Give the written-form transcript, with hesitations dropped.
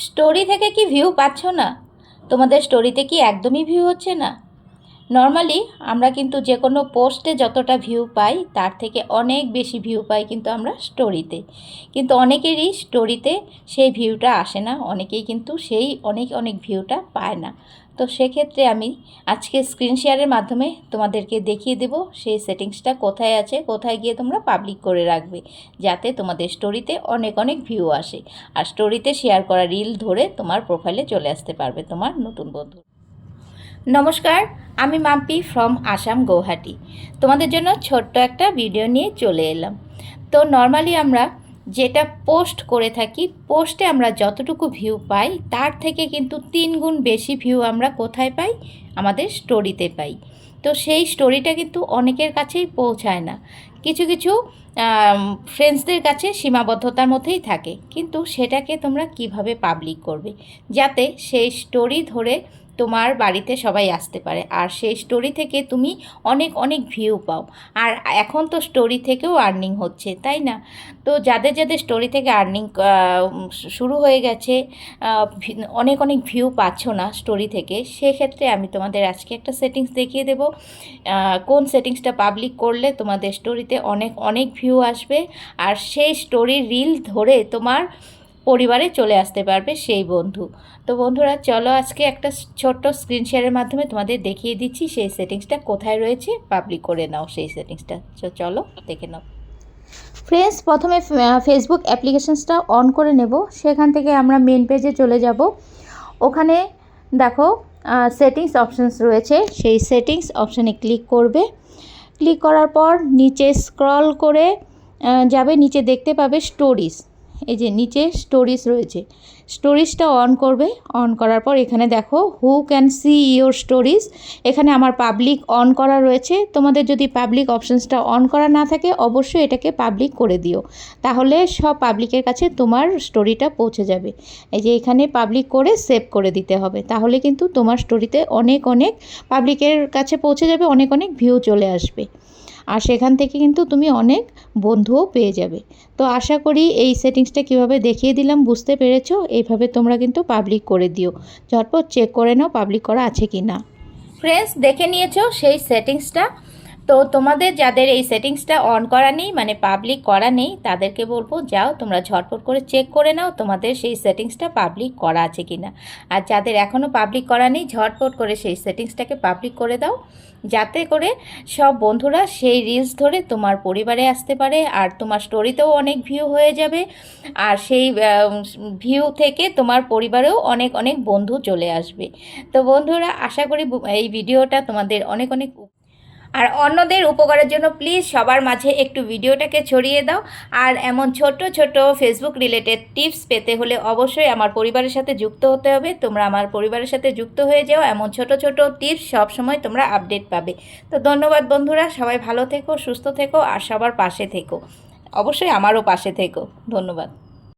Story থেকে কি view পাচ্ছ না? তোমাদের স্টোরিতে কি একদমই ভিউ হচ্ছে না? নর্মালি আমরা কিন্তু যে কোনো পোস্টে যতটা ভিউ পাই তার থেকে অনেক বেশি ভিউ পাই কিন্তু আমরা স্টোরিতে। কিন্তু অনেকেরই স্টোরিতে সেই ভিউটা আসে না, অনেকেই কিন্তু সেই অনেক অনেক ভিউটা পায় না। তো সেক্ষেত্রে আমি আজকে স্ক্রিন শেয়ারের মাধ্যমে তোমাদেরকে দেখিয়ে দেব সেই সেটিংসটা কোথায় আছে, কোথায় গিয়ে তোমরা পাবলিক করে রাখবে, যাতে তোমাদের স্টোরিতে অনেক অনেক ভিউ আসে আর স্টোরিতে শেয়ার করা রিল ধরে তোমার প্রোফাইলে চলে আসতে পারবে তোমার নতুন বন্ধু। নমস্কার, আমি মাম্পি ফ্রম আসাম, গৌহাটি। তোমাদের জন্য ছোট্ট একটা ভিডিও নিয়ে চলে এলাম। তো নর্মালি আমরা যেটা পোস্ট করে থাকি, পোস্টে আমরা যতটুকু ভিউ পাই তার থেকে কিন্তু 3 গুণ বেশি ভিউ আমরা কোথায় পাই? আমাদের স্টোরিতে পাই। তো সেই স্টোরিটা কিন্তু অনেকের কাছেই পৌঁছায় না, কিছু কিছু ফ্রেন্ডসদের কাছে সীমাবদ্ধতার মধ্যেই থাকে। কিন্তু সেটাকে তোমরা কিভাবে পাবলিক করবে যাতে সেই স্টোরি ধরে তোমার বাড়িতে সবাই আসতে পারে আর সেই স্টোরি থেকে তুমি অনেক অনেক ভিউ পাও। আর এখন তো স্টোরি থেকেও আর্নিং হচ্ছে, তাই না? তো যাদের যাদের স্টোরি থেকে আর্নিং শুরু হয়ে গেছে, অনেক অনেক ভিউ পাচ্ছ না স্টোরি থেকে, সেক্ষেত্রে আমি তোমাদের আজকে একটা সেটিংস দেখিয়ে দেব কোন সেটিংসটা পাবলিক করলে তোমাদের স্টোরিতে অনেক অনেক ভিউ আসবে আর সেই স্টোরির রিল ধরে তোমার পরিবারে চলে আসতে পারবে সেই বন্ধু। তো বন্ধুরা, চলো আজকে একটা ছোট্ট স্ক্রিন শেয়ারের মাধ্যমে তোমাদের দেখিয়ে দিচ্ছি সেই সেটিংসটা কোথায় রয়েছে, পাবলিক করে নাও সেই সেটিংসটা। চলো দেখে নাও। ফ্রেন্ডস, প্রথমে ফেসবুক অ্যাপ্লিকেশনসটা অন করে নেব। সেখান থেকে আমরা মেন পেজে চলে যাব। ওখানে দেখো সেটিংস অপশানস রয়েছে, সেই সেটিংস অপশানে ক্লিক করবে। ক্লিক করার পর নিচে স্ক্রল করে যাবে, নিচে দেখতে পাবে স্টোরিজ। এই যে নিচে স্টোরিজ রয়েছে, স্টোরিজটা অন করবে। অন করার পর এখানে দেখো who can see your stories, এখানে আমার পাবলিক অন করা রয়েছে। তোমাদের যদি পাবলিক অপশানসটা অন করা না থাকে অবশ্যই এটাকে পাবলিক করে দিও, তাহলে সব পাবলিকের কাছে তোমার স্টোরিটা পৌঁছে যাবে। এই যে এখানে পাবলিক করে সেভ করে দিতে হবে, তাহলে কিন্তু তোমার স্টোরিতে অনেক অনেক পাবলিকের কাছে পৌঁছে যাবে, অনেক অনেক ভিউ চলে আসবে আর সেখান থেকে কিন্তু তুমি অনেক বন্ধুও পেয়ে যাবে। তো আশা করি এই সেটিংসটা কিভাবে দেখিয়ে দিলাম বুঝতে পেরেছো। এইভাবে তোমরা কিন্তু পাবলিক করে দিও, ঝটপট চেক করে নাও পাবলিক করা আছে কি না। ফ্রেন্ডস, দেখে নিয়েছো সেই সেটিংসটা। তো তোমাদের যাদের এই সেটিংসটা অন করা নেই, মানে পাবলিক করা নেই, তাদেরকে বলবো যাও তোমরা ঝটপট করে চেক করে নাও তোমাদের সেই সেটিংসটা পাবলিক করা আছে কিনা। আর যাদের এখনও পাবলিক করা নেই, ঝটপট করে সেই সেটিংসটাকে পাবলিক করে দাও, যাতে করে সব বন্ধুরা সেই রিলস ধরে তোমার পরিবারে আসতে পারে আর তোমার স্টোরিতেও অনেক ভিউ হয়ে যাবে আর সেই ভিউ থেকে তোমার পরিবারেও অনেক অনেক বন্ধু চলে আসবে। তো বন্ধুরা, আশা করি এই ভিডিওটা তোমাদের অনেক অনেক আর অন্যদের উপকারের জন্য প্লিজ সবার মাঝে একটু ভিডিওটাকে ছড়িয়ে দাও। আর এমন ছোট ছোট ফেসবুক রিলেটেড টিপস পেতে হলে অবশ্যই আমার পরিবারের সাথে যুক্ত হতে হবে। তোমরা আমার পরিবারের সাথে যুক্ত হয়ে যাও, এমন ছোট ছোট টিপস সব সময় তোমরা আপডেট পাবে। তো ধন্যবাদ বন্ধুরা, সবাই ভালো থেকো, সুস্থ থেকো আর সবার পাশে থেকো, অবশ্যই আমারও পাশে থেকো। ধন্যবাদ।